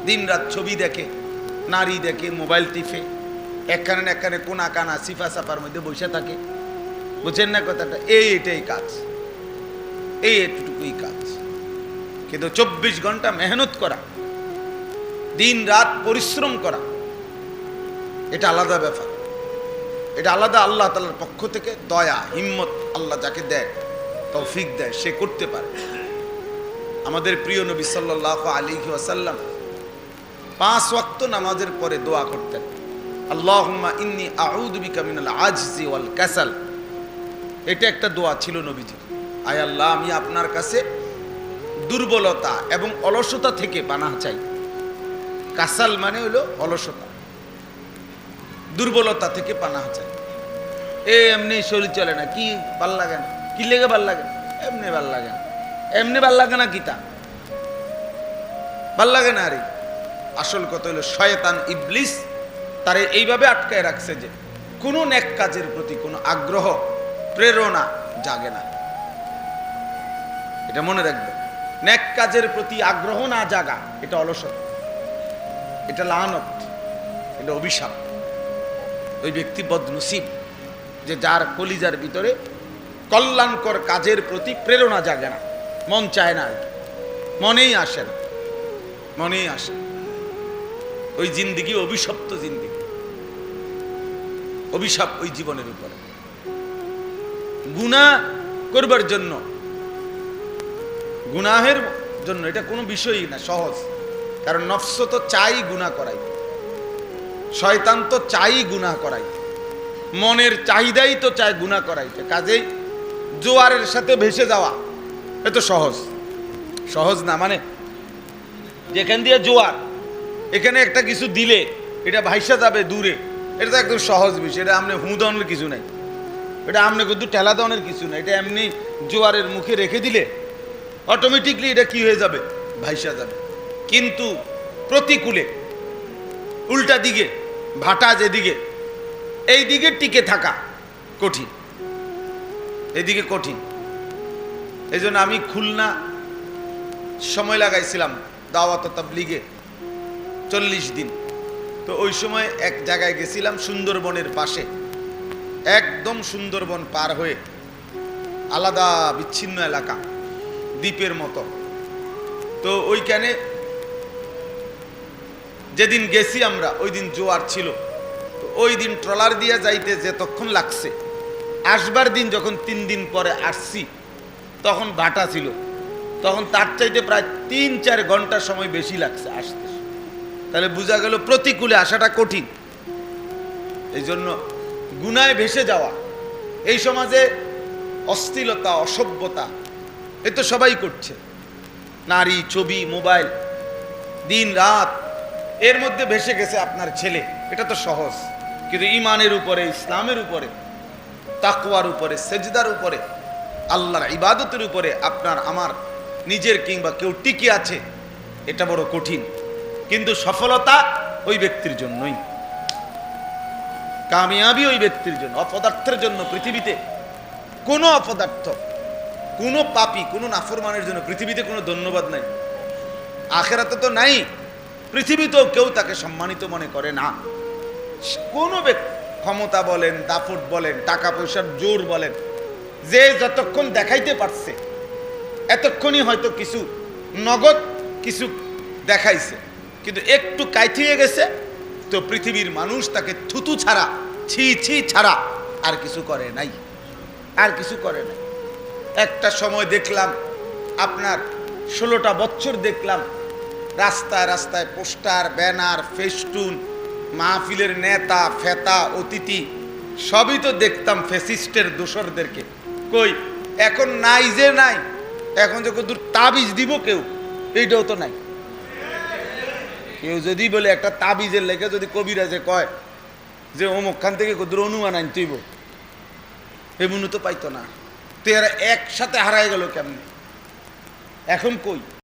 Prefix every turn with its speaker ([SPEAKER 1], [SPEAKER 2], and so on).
[SPEAKER 1] দিন রাত ছবি দেখে, নারী দেখে, মোবাইল টিপে, একখানে একখানে কোনা কানা সিফা সাফার মধ্যে বসে থাকে। বুঝছেন না কথাটা? এটাই কাজ, এইটুকুই কাজ। কিন্তু 24 ঘন্টা মেহনত করা, দিন রাত পরিশ্রম করা, এটা আলাদা ব্যাপার। এটা আলাদা আল্লাহ তাআলার পক্ষ থেকে দয়া, হিম্মত। আল্লাহ যাকে দেয়, তৌফিক দেয়, সে করতে পারে। আমাদের প্রিয় নবী সাল্লাল্লাহু আলাইহি ওয়াসাল্লাম 5 ওয়াক্ত নামাজের পরে দোয়া করতেন, আল্লাহুম্মা ইন্নী আউযু বিকা মিনাল আজজি ওয়াল কাসাল। এটা একটা দোয়া ছিল নবীজির। আয় আল্লাহ, আমি আপনার কাছে দুর্বলতা এবং অলসতা থেকে পানাহ চাই। কাসাল মানে হলো অলসতা, দুর্বলতা থেকে পানাহ চাই। এমনি শরীর চলে না, কি ভাল লাগে না, কি লেগে ভাল লাগে, এমনি ভাল লাগে না, এমনি ভাল লাগে না, কিতা ভাল লাগে না। আরে আসল কথা হলো শয়তান ইবলিস তারে এইভাবে আটকায় রাখছে যে কোনো নেক কাজের প্রতি কোনো আগ্রহ, প্রেরণা জাগে না। এটা মনে রাখবে, নেক কাজের প্রতি আগ্রহ না জাগা এটা অলসতা, এটা লানত, এটা অভিশাপ। ওই ব্যক্তি বদনসিব যে যার কলিজার ভিতরে কল্যাণকর কাজের প্রতি প্রেরণা জাগে না, মন চায় না, আর কি মনেই আসে না, মনেই আসে। ওই জিন্দিগি অভিশপ্ত জিন্দিগি, অভিশাপ ওই জীবনের উপরে। গুনাহ করবার জন্য, গুনাহের জন্য এটা কোনো বিষয়ই না, সহজ। কারণ নফস তো চাই গুনাহ করাই, শয়তান তো চাই গুনাহ করাই, মনের চাহিদাই তো চায় গুনাহ করাইতে। কাজেই জোয়ারের সাথে ভেসে যাওয়া এত সহজ, সহজ না। মানে যেখান দিয়ে জোয়ার, এখানে একটা কিছু দিলে এটা ভাইসা যাবে দূরে, এটা তো একদম সহজ বিষয়। এটা আমনে হুঁদনের কিছু নাই, এটা আমনে কিন্তু ঠেলা দনের কিছু নাই। এটা এমনি জোয়ারের মুখে রেখে দিলে অটোমেটিকলি এটা কি হয়ে যাবে, ভাইসা যাবে। কিন্তু প্রতিকূলে, উল্টা দিকে, ভাটা যেদিকে, এই দিকে টিকে থাকা কঠিন, এদিকে কঠিন। এই জন্য আমি খুলনা সময় লাগাইছিলাম দাওয়াত ও তাবলীগে 40 দিন। তো ওই সময় এক জায়গায় গেছিলাম সুন্দরবনের পাশে, একদম সুন্দরবন পার হয়ে আলাদা বিচ্ছিন্ন এলাকা, দ্বীপের মতো। তো ওইখানে যেদিন গেছি আমরা, ওই দিন জোয়ার ছিল। তো ওই দিন ট্রলার দিয়ে যাইতে যতক্ষণ লাগছে, আসবার দিন যখন 3 দিন পরে আসছি তখন ভাটা ছিল, তখন তার চাইতে প্রায় 3-4 ঘন্টা সময় বেশি লাগছে আসতে। তাহলে বোঝা গেল প্রতিকূলে আসাটা কঠিন। এই জন্য গুনায় ভেসে যাওয়া, এই সমাজে অশ্লীলতা, অসভ্যতা এ তো সবাই করছে। নারী, ছবি, মোবাইল, দিন রাত এর মধ্যে ভেসে গেছে আপনার ছেলে, এটা তো সহজ। কিন্তু ইমানের উপরে, ইসলামের উপরে, তাকওয়ার উপরে, সেজদার উপরে, আল্লাহর ইবাদতের উপরে আপনার আমার নিজের কিংবা কেউ টিকে আছে, এটা বড় কঠিন। কিন্তু সফলতা ওই ব্যক্তির জন্যই, কামিয়াবি ওই ব্যক্তির জন্য। অপদার্থের জন্য পৃথিবীতে কোনো অপদার্থ, কোনো পাপী, কোনো নাফরমানের জন্য পৃথিবীতে কোনো ধন্যবাদ নাই। আখেরাতে তো নাই, পৃথিবীতেও কেউ তাকে সম্মানিত মনে করে না। কোনো ব্যক্তি, ক্ষমতা বলেন, দাপট বলেন, টাকা পয়সার জোর বলেন, যে যতক্ষণ দেখাইতে পারছে এতক্ষণই হয়তো কিছু নগদ কিছু দেখাইছে, কিন্তু একটু কাইথিয়ে গেছে তো পৃথিবীর মানুষ তাকে থুতু ছাড়া, ছি ছি ছাড়া আর কিছু করে নাই, আর কিছু করে নাই। একটা সময় দেখলাম আপনার 16টা বছর দেখলাম রাস্তায় রাস্তায় পোস্টার, ব্যানার, ফেস্টুন, মাহফিলের নেতা, ফেতা, অতিথি সবই তো দেখতাম ফ্যাসিস্টের দোসরদেরকে। কই এখন নাই, যে নাই, এখন যে কত তাবিজ দিব কেউ, এইটাও তো নাই। কেউ যদি বলে একটা তাবিজের লেগে যদি কবিরাজে কয় যে অমুক খান থেকে কত অনুমান আনতেইব, এমনও তো পাইতো না। তো এরা একসাথে হারাই গেল কেমনে, এখন কই?